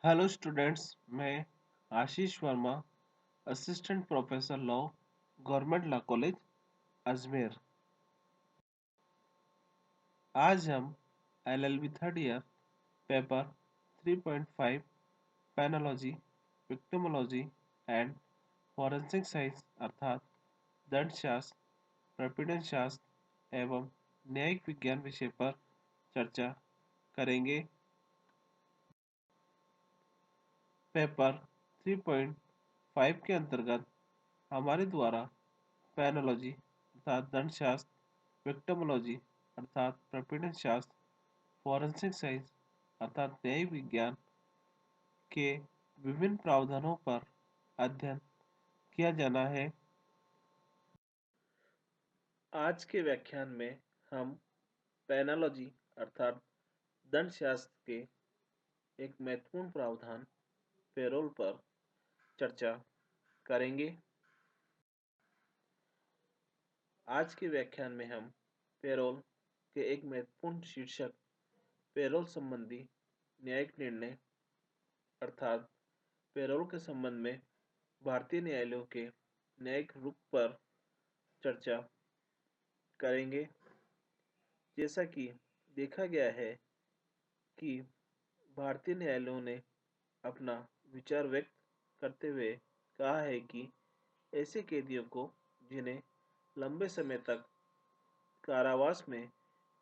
Hello students, मैं Ashish Verma, assistant professor law, government law college Ajmer. आज हम LLB third year paper 3.5 penology, victimology and forensic science अर्थात दंडशास्त्र, प्रपीड़न शास्त्र एवं न्यायिक विज्ञान विषय पर चर्चा करेंगे। पेपर 3.5 के अंतर्गत हमारे द्वारा पेनोलॉजी अर्थात दंडशास्त्र, विक्टिमोलॉजी अर्थात प्रपीड़न शास्त्र, फॉरेंसिक साइंस अर्थात न्यायिक विज्ञान के विभिन्न प्रावधानों पर अध्ययन किया जाना है। आज के व्याख्यान में हम पेनोलॉजी अर्थात दंडशास्त्र के एक महत्वपूर्ण प्रावधान पेरोल पर चर्चा करेंगे। आज के व्याख्यान में हम पेरोल के एक महत्वपूर्ण शीर्षक पेरोल संबंधी न्यायिक निर्णय अर्थात पेरोल के संबंध में भारतीय न्यायालयों के न्यायिक रुख पर चर्चा करेंगे। जैसा कि देखा गया है कि भारतीय न्यायालयों ने अपना विचार व्यक्त करते हुए कहा है कि ऐसे कैदियों को जिन्हें लंबे समय तक कारावास में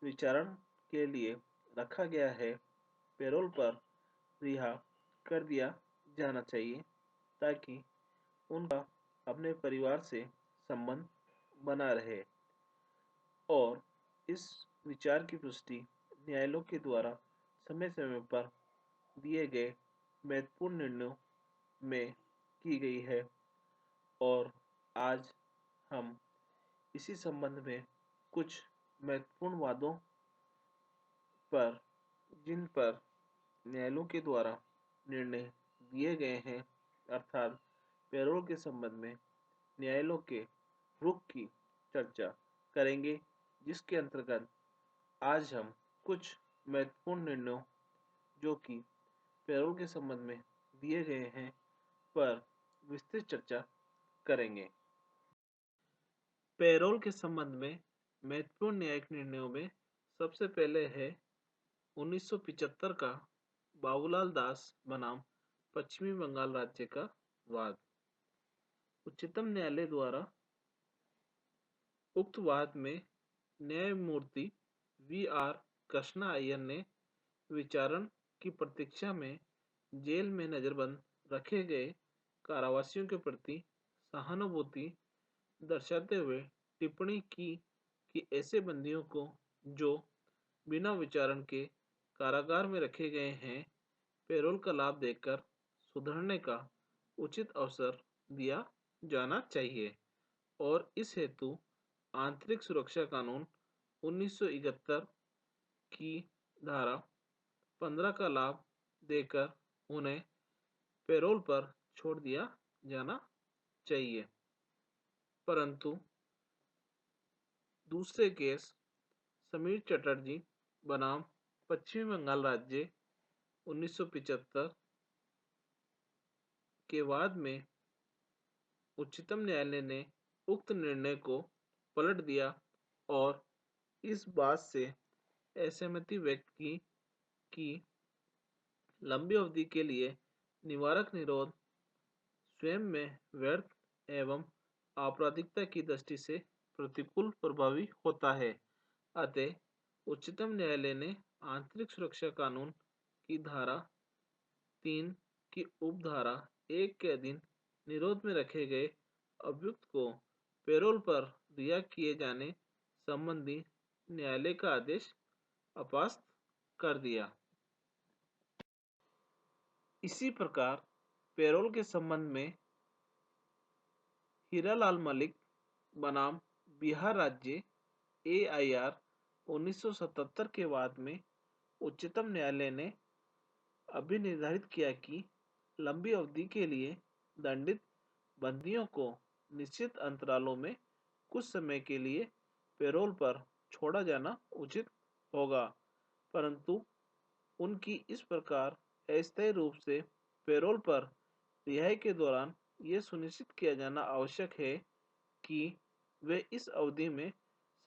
विचारण के लिए रखा गया है, पेरोल पर रिहा कर दिया जाना चाहिए ताकि उनका अपने परिवार से संबंध बना रहे। और इस विचार की पुष्टि न्यायालयों के द्वारा समय समय पर दिए गए महत्वपूर्ण निर्णयों में की गई है। और आज हम इसी संबंध में कुछ महत्वपूर्ण वादों पर जिन पर न्यायालयों के द्वारा निर्णय दिए गए हैं अर्थात पेरोल के संबंध में न्यायालयों के रुख की चर्चा करेंगे, जिसके अंतर्गत आज हम कुछ महत्वपूर्ण निर्णयों जो कि पेरोल के संबंध में दिए गए हैं पर विस्तृत चर्चा करेंगे। पेरोल के संबंध में महत्वपूर्ण न्यायिक निर्णयों में सबसे पहले है 1975 का बाबूलाल दास बनाम पश्चिमी बंगाल राज्य का वाद। उच्चतम न्यायालय द्वारा उक्त वाद में न्यायमूर्ति वी.आर. कृष्णा अय्यर ने विचारण की प्रतीक्षा में जेल में नजरबंद रखे गए कारावासियों के प्रति सहानुभूति दर्शाते हुए टिप्पणी की कि ऐसे बंदियों को जो बिना विचारण के कारागार में रखे गए हैं, पेरोल का लाभ देकर सुधरने का उचित अवसर दिया जाना चाहिए और इस हेतु आंतरिक सुरक्षा कानून 1971 की धारा 15 का लाभ देकर उन्हें पेरोल पर छोड़ दिया जाना चाहिए। परंतु दूसरे केस समीर चटर्जी बनाम पश्चिमी बंगाल राज्य 1975 के वाद में उच्चतम न्यायालय ने उक्त निर्णय को पलट दिया और इस बात से असहमति व्यक्त की कि लंबी अवधि के लिए निवारक निरोध स्वयं में व्यर्थ एवं आपराधिकता की दृष्टि से प्रतिकूल प्रभावी होता है। अतः उच्चतम न्यायालय ने आंतरिक सुरक्षा कानून की धारा 3 की उपधारा 1 के अधीन निरोध में रखे गए अभियुक्त को पेरोल पर रिहा किए जाने संबंधी न्यायालय का आदेश अपास्त कर दिया। इसी प्रकार पेरोल के संबंध में हीरालाल मलिक बनाम बिहार राज्य AIR 1977 के वाद में उच्चतम न्यायालय ने अभी निर्धारित किया कि लंबी अवधि के लिए दंडित बंदियों को निश्चित अंतरालों में कुछ समय के लिए पेरोल पर छोड़ा जाना उचित होगा, परंतु उनकी इस प्रकार अस्थायी रूप से पैरोल पर रिहाई के दौरान यह सुनिश्चित किया जाना आवश्यक है कि वे इस अवधि में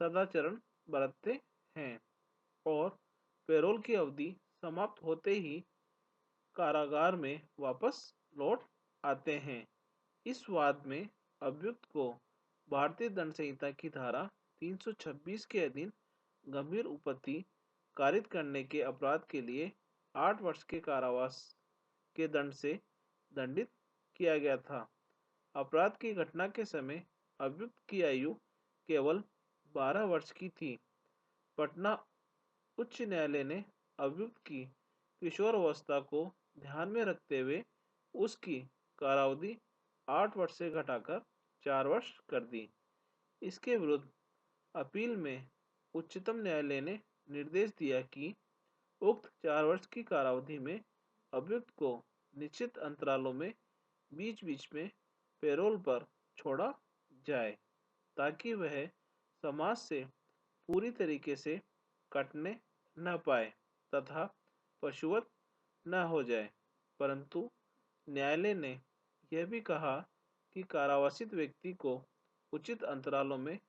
सदाचरण बरतते हैं और पैरोल की अवधि समाप्त होते ही कारागार में वापस लौट आते हैं। इस वाद में अभियुक्त को भारतीय दंड संहिता की धारा 326 के अधीन गंभीर उपपत्ति कारित करने के अपराध के लिए 8 वर्ष के कारावास के दंड से दंडित किया गया था। अपराध की घटना के समय अभियुक्त की आयु केवल 12 वर्ष की थी। पटना उच्च न्यायालय ने अभियुक्त की किशोरावस्था को ध्यान में रखते हुए उसकी कारावधि 8 वर्ष से घटाकर 4 वर्ष कर दी। इसके विरुद्ध अपील में उच्चतम न्यायालय ने निर्देश दिया कि उक्त 4 वर्ष की कारावधि में अभियुक्त को निश्चित अंतरालों में बीच बीच में पैरोल पर छोड़ा जाए ताकि वह समाज से पूरी तरीके से कटने न पाए तथा पशुवत न हो जाए। परंतु न्यायालय ने यह भी कहा कि कारावासित व्यक्ति को उचित अंतरालों में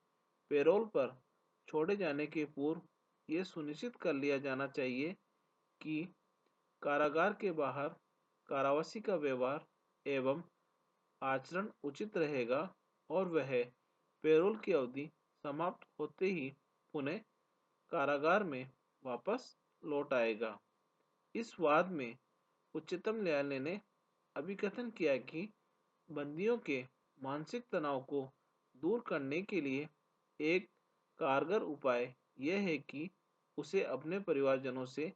पैरोल पर छोड़े जाने के पूर्व यह सुनिश्चित कर लिया जाना चाहिए कि कारागार के बाहर कारावासी का व्यवहार एवं आचरण उचित रहेगा और वह पैरोल की अवधि समाप्त होते ही पुनः कारागार में वापस लौट आएगा। इस वाद में उच्चतम न्यायालय ने अभिकथन किया कि बंदियों के मानसिक तनाव को दूर करने के लिए एक कारगर उपाय यह है कि उसे अपने परिवारजनों से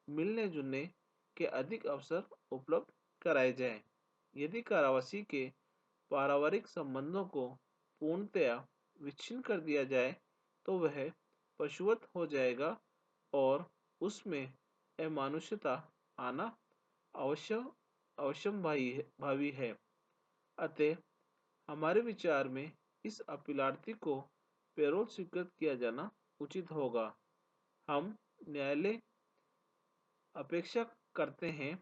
मिलने जुलने के अधिक अवसर उपलब्ध कराए जाएं। यदि कारावासी के पारिवारिक संबंधों को पूर्णतया विच्छिन्न कर दिया जाए तो वह पशुवत हो जाएगा और उसमें अमानुषता आना अवश्यंभावी है। अतः हमारे विचार में इस अपीलार्थी को पैरोल स्वीकृत किया जाना उचित होगा। हम न्यायालय अपेक्षा करते हैं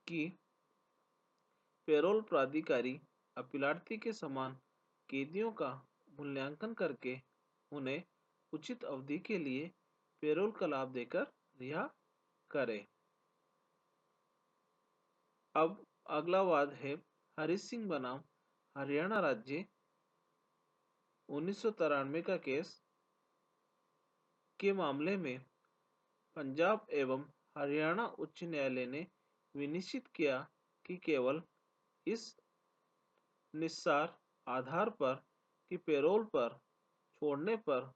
कि पैरोल प्राधिकारी अपीलार्थी के समान कैदियों का मूल्यांकन करके उन्हें उचित अवधि के लिए पैरोल का लाभ देकर रिहा करे। अब अगला वाद है हरि सिंह बनाम हरियाणा राज्य 1993 का केस के मामले में पंजाब एवं हरियाणा उच्च न्यायालय ने विनिश्चित किया कि केवल इस निस्सार आधार पर कि पैरोल पर छोड़ने पर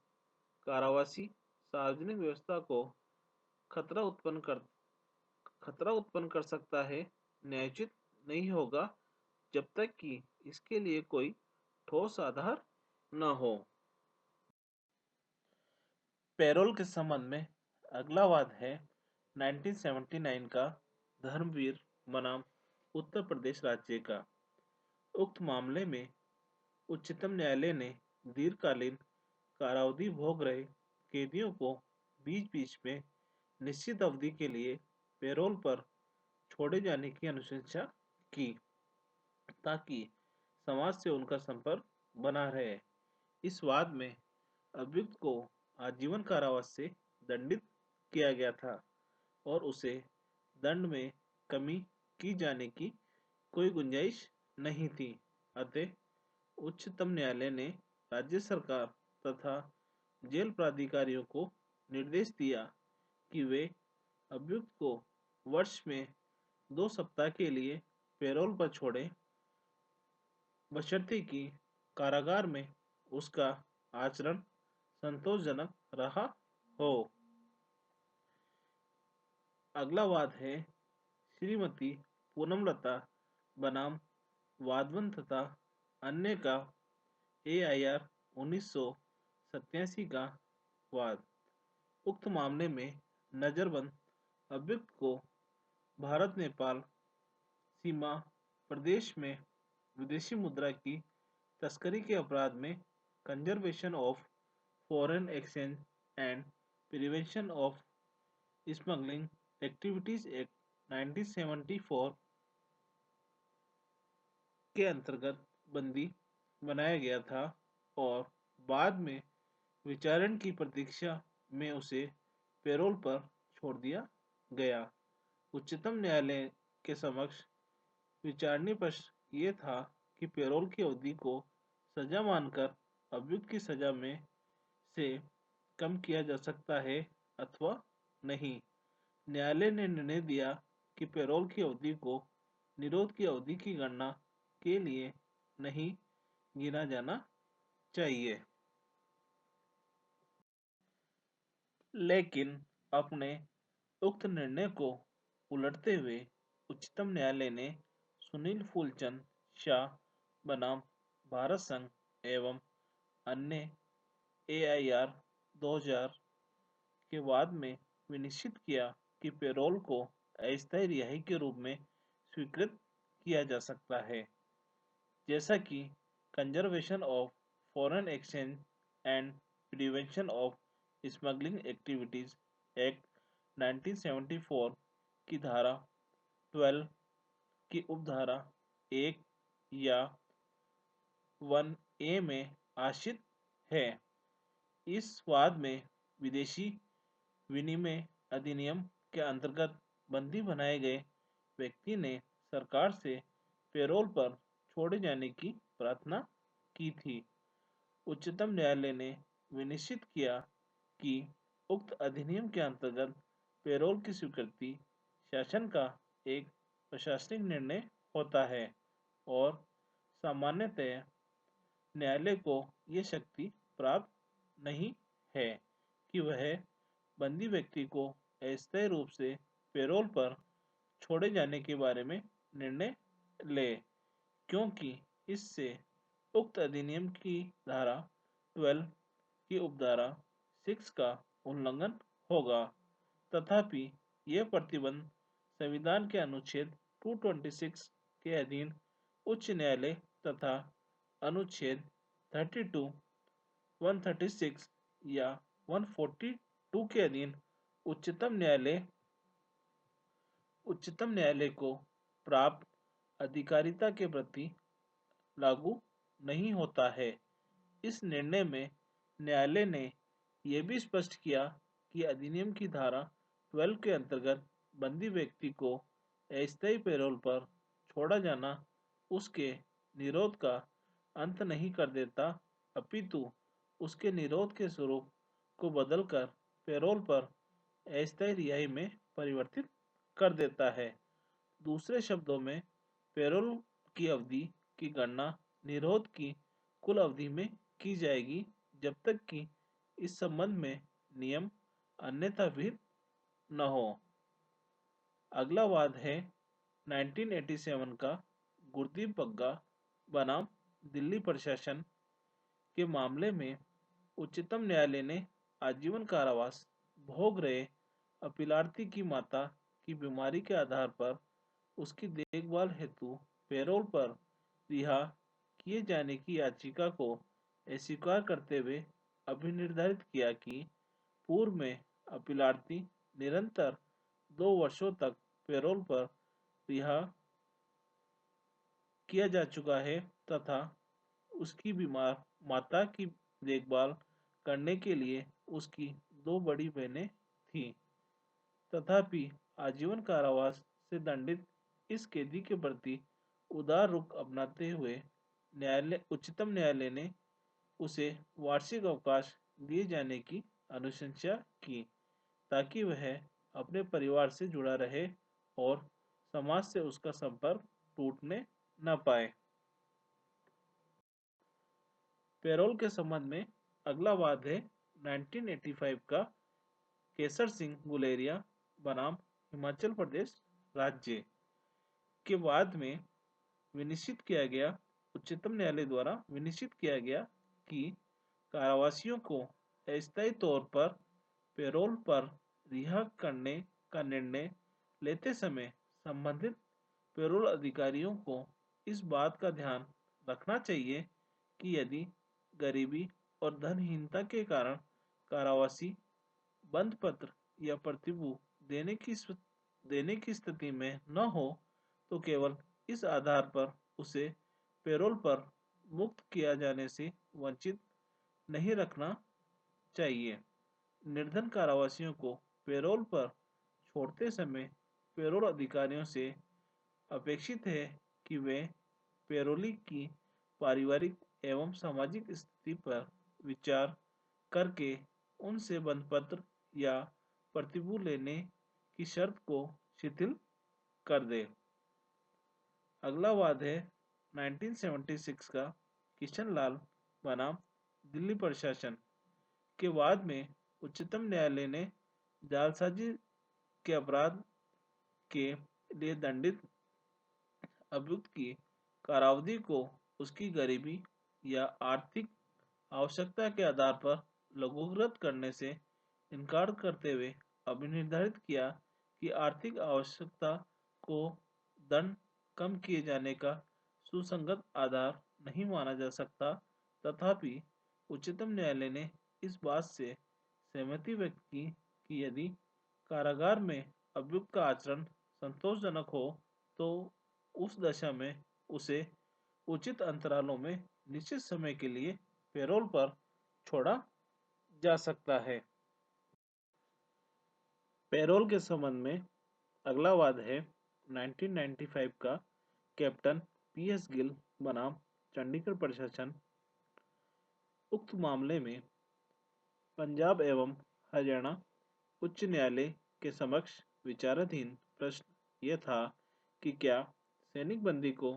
कारावासी सार्वजनिक व्यवस्था को खतरा उत्पन्न कर सकता है न्यायोचित नहीं होगा जब तक कि इसके लिए कोई ठोस आधार न हो। पैरोल के संबंध में अगला वाद है 1979 का धर्मवीर बनाम उत्तर प्रदेश राज्य का। उक्त मामले में उच्चतम न्यायालय ने दीर्घकालीन कारावधि भोग रहे कैदियों को बीच बीच में निश्चित अवधि के लिए पैरोल पर छोड़े जाने की अनुशंसा की ताकि समाज से उनका संपर्क बना रहे। इस वाद में अभियुक्त को आजीवन कारावास से दंडित किया गया था और उसे दंड में कमी की जाने की कोई गुंजाइश नहीं थी। अतः उच्चतम न्यायालय ने राज्य सरकार तथा जेल प्राधिकारियों को निर्देश दिया कि वे अभियुक्त को वर्ष में 2 सप्ताह के लिए पैरोल पर छोड़े बशर्ते कि कारागार में उसका आचरण संतोषजनक रहा हो। अगला वाद है श्रीमती पूनमलता बनाम वाधवन तथा अन्य का AIR 1987 का वाद। उक्त मामले में नजरबंद अभियुक्त को भारत नेपाल सीमा प्रदेश में विदेशी मुद्रा की तस्करी के अपराध में conservation of foreign exchange and prevention of smuggling activities act 1974 के अंतर्गत बंदी बनाया गया था और बाद में विचारण की प्रतीक्षा में उसे पैरोल पर छोड़ दिया गया। उच्चतम न्यायालय के समक्ष विचारणीय प्रश्न ये था कि पैरोल की अवधि को सजा मानकर अभियुक्त की सजा में से कम किया जा सकता है अथवा नहीं। न्यायालय ने निर्णय दिया कि पैरोल की अवधि को निरोध की अवधि की गणना के लिए नहीं गिना जाना चाहिए। लेकिन अपने उक्त निर्णय को उलटते हुए उच्चतम न्यायालय ने सुनील फूलचंद शाह बनाम भारत संघ एवं अन्य AIR 2000 के बाद में विनिश्चित किया कि पैरोल को अस्थायी रिहाई के रूप में स्वीकृत किया जा सकता है, जैसा कि conservation of foreign exchange and prevention of smuggling activities act 1974 की धारा 12 की उपधारा 1 या 1A में आश्रित है। इस वाद में विदेशी विनिमय अधिनियम के अंतर्गत बंदी बनाए गए व्यक्ति ने सरकार से पैरोल पर छोड़े जाने की प्रार्थना की थी। उच्चतम न्यायालय ने विनिश्चित किया कि उक्त अधिनियम के अंतर्गत पैरोल की स्वीकृति शासन का एक प्रशासनिक निर्णय होता है और सामान्यतः न्यायालय को ये शक्ति प्राप्त नहीं है कि वह बंदी व्यक्ति को अस्थायी रूप से पैरोल पर छोड़े जाने के बारे में निर्णय ले, क्योंकि इससे उक्त अधिनियम की धारा 12 की उपधारा 6 का उल्लंघन होगा। तथापि यह प्रतिबंध संविधान के अनुच्छेद 226 के अधीन उच्च न्यायालय तथा अनुच्छेद 32, 136 या 142 के अधीन उच्चतम न्यायालय उच्चतम न्यायालय को प्राप्त अधिकारिता के प्रति लागू नहीं होता है। इस निर्णय में न्यायालय ने यह भी स्पष्ट किया कि अधिनियम की धारा 12 के अंतर्गत बंदी व्यक्ति को अस्थायी पैरोल पर छोड़ा जाना उसके निरोध का अंत नहीं कर देता, अपितु उसके निरोध के स्वरूप को बदलकर पैरोल पर अस्थायी रिहाई में परिवर्तित कर देता है। दूसरे शब्दों में पैरोल की अवधि की गणना निरोध की कुल अवधि में की जाएगी जब तक कि इस संबंध में नियम अन्यथा विहित न हो। अगला वाद है 1987 का गुरदीप बग्गा बनाम दिल्ली प्रशासन के मामले में उच्चतम न्यायालय ने आजीवन कारावास भोग रहे अपीलार्थी की माता की बीमारी के आधार पर उसकी देखभाल हेतु पैरोल पर रिहा किए जाने की याचिका को अस्वीकार करते हुए अभिनिर्धारित किया कि पूर्व में अपीलार्थी निरंतर 2 वर्षों तक पैरोल पर रिहा किया जा चुका है तथा उसकी बीमार माता की देखभाल करने के लिए उसकी 2 बड़ी बहनें थीं। तथापि आजीवन कारावास से दंडित इस कैदी के प्रति उदार रुख अपनाते हुए उच्चतम न्यायालय ने उसे वार्षिक अवकाश दिए जाने की अनुशंसा की ताकि वह अपने परिवार से जुड़ा रहे और समाज से उसका संपर्क टूटने न पाए। पैरोल के संबंध में अगला वाद है 1985 का केसर सिंह गुलेरिया बनाम हिमाचल प्रदेश राज्य के वाद में विनिश्चित किया गया उच्चतम न्यायालय द्वारा विनिश्चित किया गया कि कारावासियों को अस्थायी तौर पर पैरोल पर रिहा करने का निर्णय लेते समय संबंधित पैरोल अधिकारियों को इस बात का ध्यान रखना चाहिए कि यदि गरीबी और धनहीनता के कारण कारावासी बंद पत्र या प्रतिभूति देने की देने की स्थिति में न हो तो केवल इस आधार पर उसे पैरोल पर मुक्त किया जाने से वंचित नहीं रखना चाहिए। निर्धन कारावासियों को पैरोल पर छोड़ते समय पैरोल अधिकारियों से अपेक्षित है कि वे पैरोली की पारिवारिक एवं सामाजिक स्थिति पर विचार करके उनसे बंधपत्र या प्रतिभूति लेने की शर्त को शिथिल कर दे। अगला वाद है 1976 का किशन लाल बनाम दिल्ली प्रशासन के वाद में उच्चतम न्यायालय ने जालसाजी के अपराध के लिए दंडित अभियुक्त की कारावधि को उसकी गरीबी या आर्थिक आवश्यकता के आधार पर लघुकृत करने से इनकार करते हुए अभिनिर्धारित किया कि आर्थिक आवश्यकता को दंड कम किए जाने का सुसंगत आधार नहीं माना जा सकता। तथापि उच्चतम न्यायालय ने इस बात से सहमति व्यक्त की कि यदि कारागार में अभियुक्त का आचरण संतोषजनक हो तो उस दशा में उसे उचित अंतरालों में निश्चित समय के लिए पैरोल पर छोड़ा जा सकता है। पैरोल के संबंध में अगला वाद है 1995 का कैप्टन पीएस गिल बनाम चंडीगढ़ प्रशासन। उक्त मामले में पंजाब एवं हरियाणा उच्च न्यायालय के समक्ष विचाराधीन प्रश्न यह था कि क्या सैनिक बंदी को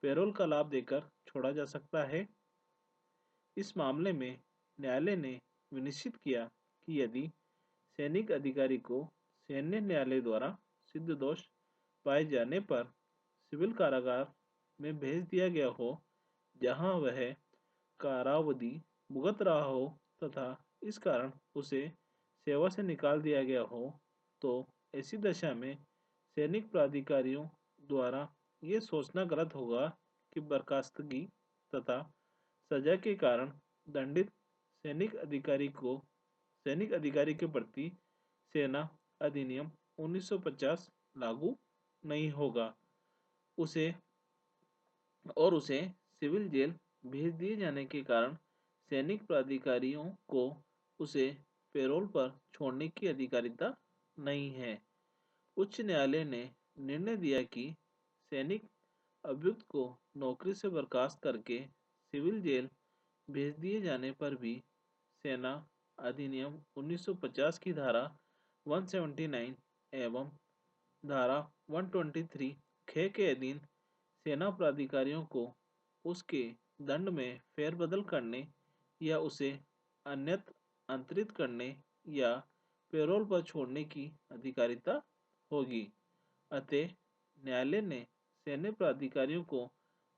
पैरोल का लाभ देकर छोड़ा जा सकता है। इस मामले में न्यायालय ने विनिश्चित किया कि यदि सैनिक अधिकारी को सैन्य न्यायालय द्वारा सिद्ध दोष पाए जाने पर सिविल कारागार में भेज दिया गया हो जहां वह कारावधि भुगत रहा हो तथा इस कारण उसे सेवा से निकाल दिया गया हो तो ऐसी दशा में सैनिक प्राधिकारियों द्वारा ये सोचना गलत होगा कि बर्खास्तगी तथा सजा के कारण दंडित सैनिक अधिकारी के प्रति सेना अधिनियम 1950 लागू नहीं होगा उसे उसे सिविल जेल भेज दिए जाने के कारण सैनिक प्राधिकारियों को उसे पैरोल पर छोड़ने की अधिकारिता नहीं है। उच्च न्यायालय ने निर्णय दिया कि सैनिक अभियुक्त को नौकरी से बर्खास्त करके सिविल जेल भेज दिए जाने पर भी सेना अधिनियम 1950 की धारा 179 एवं धारा 123 खे के अधीन सेना प्राधिकारियों को उसके दंड में फेरबदल करने या उसे अन्यत्र अंतरित करने या पैरोल पर छोड़ने की अधिकारिता होगी। अतः न्यायालय ने सैन्य प्राधिकारियों को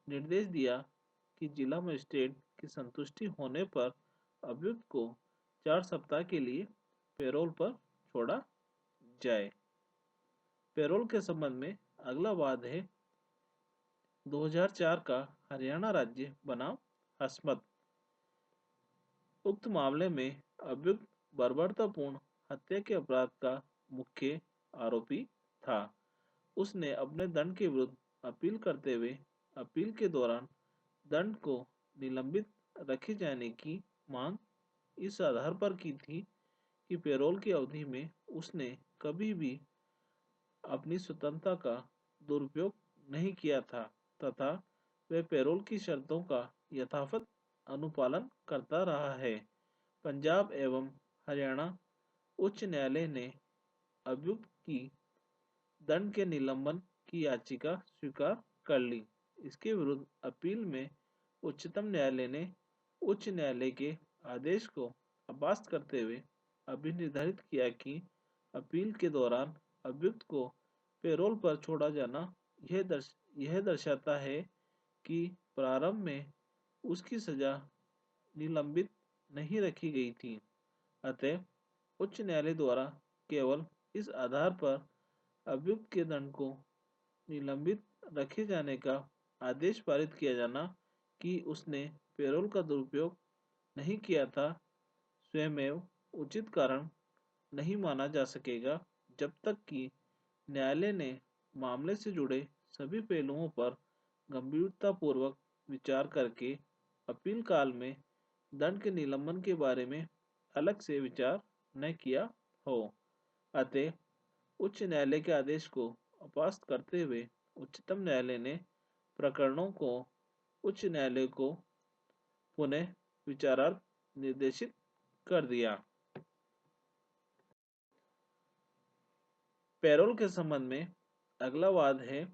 निर्देश दिया कि जिला मजिस्ट्रेट की संतुष्टि होने पर अभियुक्त को 4 सप्ताह के लिए पैरोल पर छोड़ा जाए। पैरोल के संबंध में अगला वाद है 2004 का हरियाणा राज्य बनाम हसमत। उक्त मामले में अभियुक्त बर्बरतापूर्ण हत्या के अपराध का मुख्य आरोपी था। उसने अपने दंड के विरुद्ध अपील करते हुए अपील के दौरान दंड को निलंबित रखे जाने की मांग इस आधार पर की थी कि पैरोल की अवधि में उसने कभी भी अपनी स्वतंत्रता का दुरुपयोग नहीं किया था तथा वह पैरोल की शर्तों का यथावत अनुपालन करता रहा है। पंजाब एवं हरियाणा उच्च न्यायालय ने अभियुक्त की दंड के निलंबन की याचिका स्वीकार कर ली। इसके विरुद्ध अपील में उच्चतम न्यायालय ने उच्च न्यायालय के आदेश को अपास्त करते हुए अभिनिर्धारित किया कि अपील के दौरान अभियुक्त को पैरोल पर छोड़ा जाना यह दर्शाता है कि प्रारंभ में उसकी सजा निलंबित नहीं रखी गई थी। अतः उच्च न्यायालय द्वारा केवल इस आधार पर अभियुक्त के दंड को निलंबित रखे जाने का आदेश पारित किया जाना कि उसने पैरोल का दुरुपयोग नहीं किया था स्वयमेव उचित कारण नहीं माना जा सकेगा जब तक कि न्यायालय ने मामले से जुड़े सभी पहलुओं पर गंभीरतापूर्वक विचार करके अपील काल में दंड के निलंबन के बारे में अलग से विचार न किया हो। अतः उच्च न्यायालय के आदेश को अपास्त करते हुए उच्चतम न्यायालय ने प्रकरणों को उच्च न्यायालय को पुनः विचारार्थ निर्देशित कर दिया। पैरोल के संबंध में अगला वाद है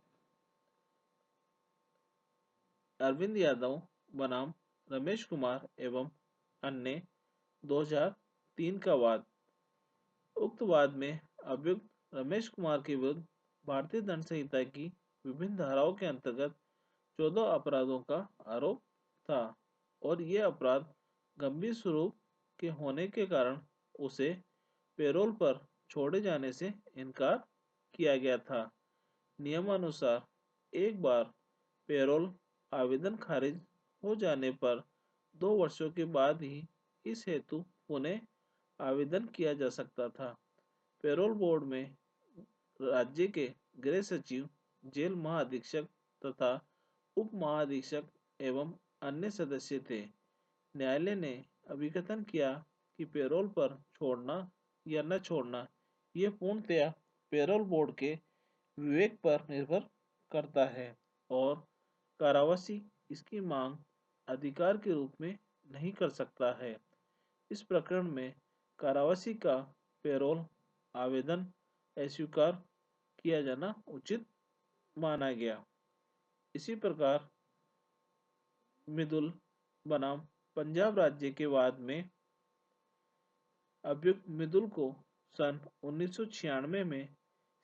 अरविंद यादव बनाम रमेश कुमार एवं अन्य 2003 का वाद। उक्त वाद में अभियुक्त रमेश कुमार के विरुद्ध भारतीय दंड संहिता की विभिन्न धाराओं के अंतर्गत 14 अपराधों का आरोप था और ये अपराध गंभीर स्वरूप के होने के कारण उसे पैरोल पर छोड़े जाने से इनकार किया गया था। नियमानुसार एक बार पैरोल आवेदन खारिज हो जाने पर 2 वर्षों के बाद ही इस हेतु पुनः आवेदन किया जा सकता था। पैरोल बोर्ड में राज्य के गृह सचिव, जेल महाअधीक्षक तथा उप महाअधीक्षक एवं अन्य सदस्य थे। न्यायालय ने अभिकथन किया कि पैरोल पर छोड़ना या न छोड़ना ये पूर्णतया पैरोल बोर्ड के विवेक पर निर्भर करता है और कारावासी इसकी मांग अधिकार के रूप में नहीं कर सकता है। इस प्रकरण में कारावासी का पैरोल आवेदन अस्वीकार किया जाना उचित माना गया। इसी प्रकार मिदुल बनाम पंजाब राज्य के वाद में अभियुक्त मिदुल को सन 1996 में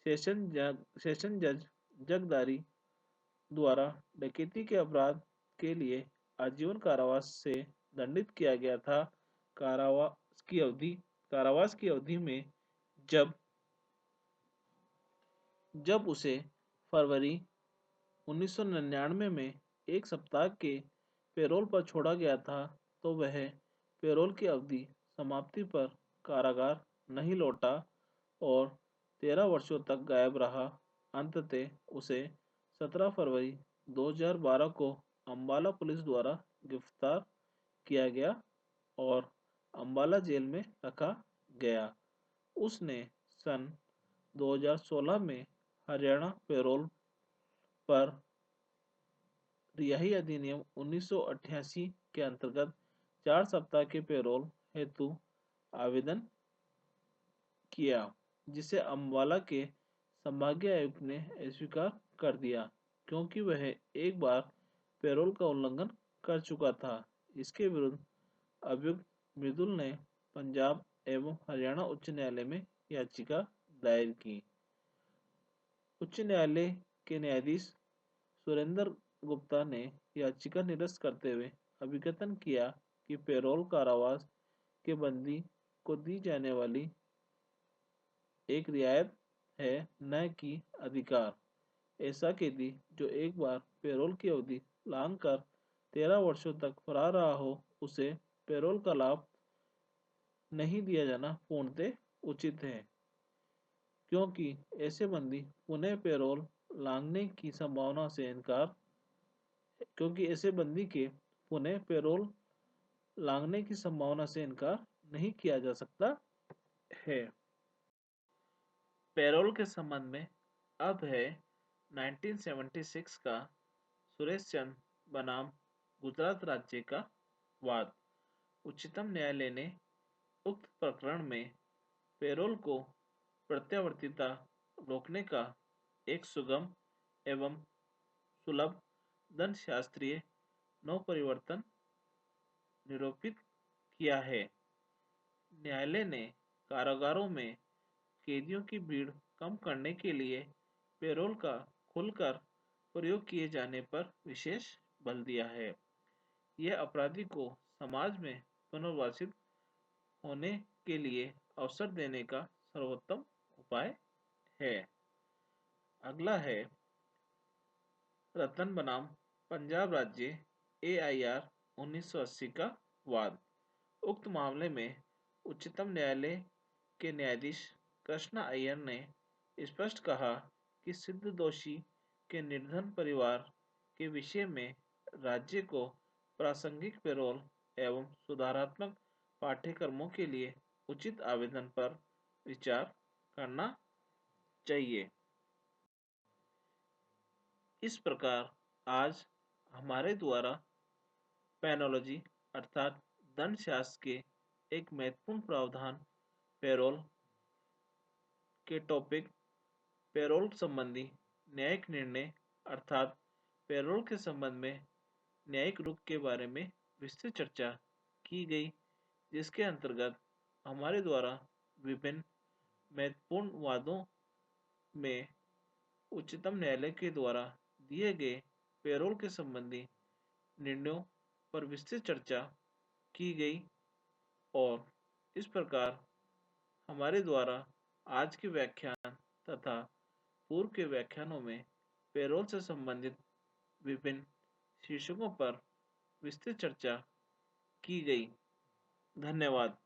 सेशन जज जगदारी द्वारा डकैती के अपराध के लिए आजीवन कारावास से दंडित किया गया था। कारावास की अवधि में जब उसे फरवरी 1999 में एक सप्ताह के पैरोल पर छोड़ा गया था तो वह पैरोल की अवधि समाप्ति पर कारागार नहीं लौटा और 13 वर्षों तक गायब रहा। अंततः उसे 17 फरवरी 2012 को अंबाला पुलिस द्वारा गिरफ्तार किया गया और अंबाला जेल में रखा गया। उसने सन 2016 में हरियाणा पैरोल पर रिहाई अधिनियम 1988 के अंतर्गत 4 सप्ताह के पैरोल हेतु आवेदन किया, जिसे अम्बाला के संभागीय आयुक्त ने अस्वीकार कर दिया क्योंकि वह एक बार पैरोल का उल्लंघन कर चुका था। इसके विरुद्ध अभियुक्त मृदुल ने पंजाब एवं हरियाणा उच्च न्यायालय में याचिका दायर की। उच्च न्यायालय के न्यायाधीश सुरेंद्र गुप्ता ने याचिका निरस्त करते हुए अभिकथन किया कि पैरोल कारावास के बंदी को दी जाने वाली एक रियायत है, न कि अधिकार। ऐसा कैदी जो एक बार पैरोल की अवधि लांघ कर 13 वर्षों तक फरार रहा हो, उसे पैरोल का लाभ नहीं दिया जाना पूर्णतः उचित है, क्योंकि ऐसे बंदी पुनः पैरोल लांघने की संभावना से इनकार क्योंकि ऐसे बंदी के पुनः पैरोल लांघने की संभावना से इनकार नहीं किया जा सकता है। पैरोल के संबंध में अब है 1976 का सुरेश चंद्र बनाम गुजरात राज्य का वाद। उच्चतम न्यायालय ने उक्त प्रकरण में पैरोल को प्रत्यावर्तीता रोकने का एक सुगम एवं सुलभ दंडशास्त्रीय नवपरिवर्तन निरूपित किया है। न्यायालय ने कारागारों में कैदियों की भीड़ कम करने के लिए पैरोल का खुलकर प्रयोग किए जाने पर विशेष बल दिया है। यह अपराधी को समाज में पुनर्वासित होने के लिए अवसर देने का सर्वोत्तम उपाय है। अगला है रतन बनाम पंजाब राज्य AIR 1980 का वाद। उक्त मामले में उच्चतम न्यायालय के न्यायाधीश कृष्णा अय्यर ने स्पष्ट कहा कि सिद्ध दोषी के निर्धन परिवार के विषय में राज्य को प्रासंगिक पेरोल एवं सुधारात्मक पाठ्यक्रमों के लिए उचित आवेदन पर विचार करना चाहिए। इस प्रकार आज हमारे द्वारा पेनोलॉजी अर्थात दंडशास्त्र के एक महत्वपूर्ण प्रावधान पेरोल के टॉपिक पेरोल संबंधी न्यायिक निर्णय अर्थात पेरोल के संबंध में न्यायिक रुख के बारे में विस्तृत चर्चा की गई, जिसके अंतर्गत हमारे द्वारा विभिन्न महत्वपूर्ण वादों में उच्चतम न्यायालय के द्वारा दिए गए पेरोल के संबंधी निर्णयों पर विस्तृत चर्चा की गई और इस प्रकार हमारे द्वारा आज के व्याख्यान तथा पूर्व के व्याख्यानों में पेरोल से संबंधित विभिन्न शीर्षकों पर विस्तृत चर्चा की गई। धन्यवाद।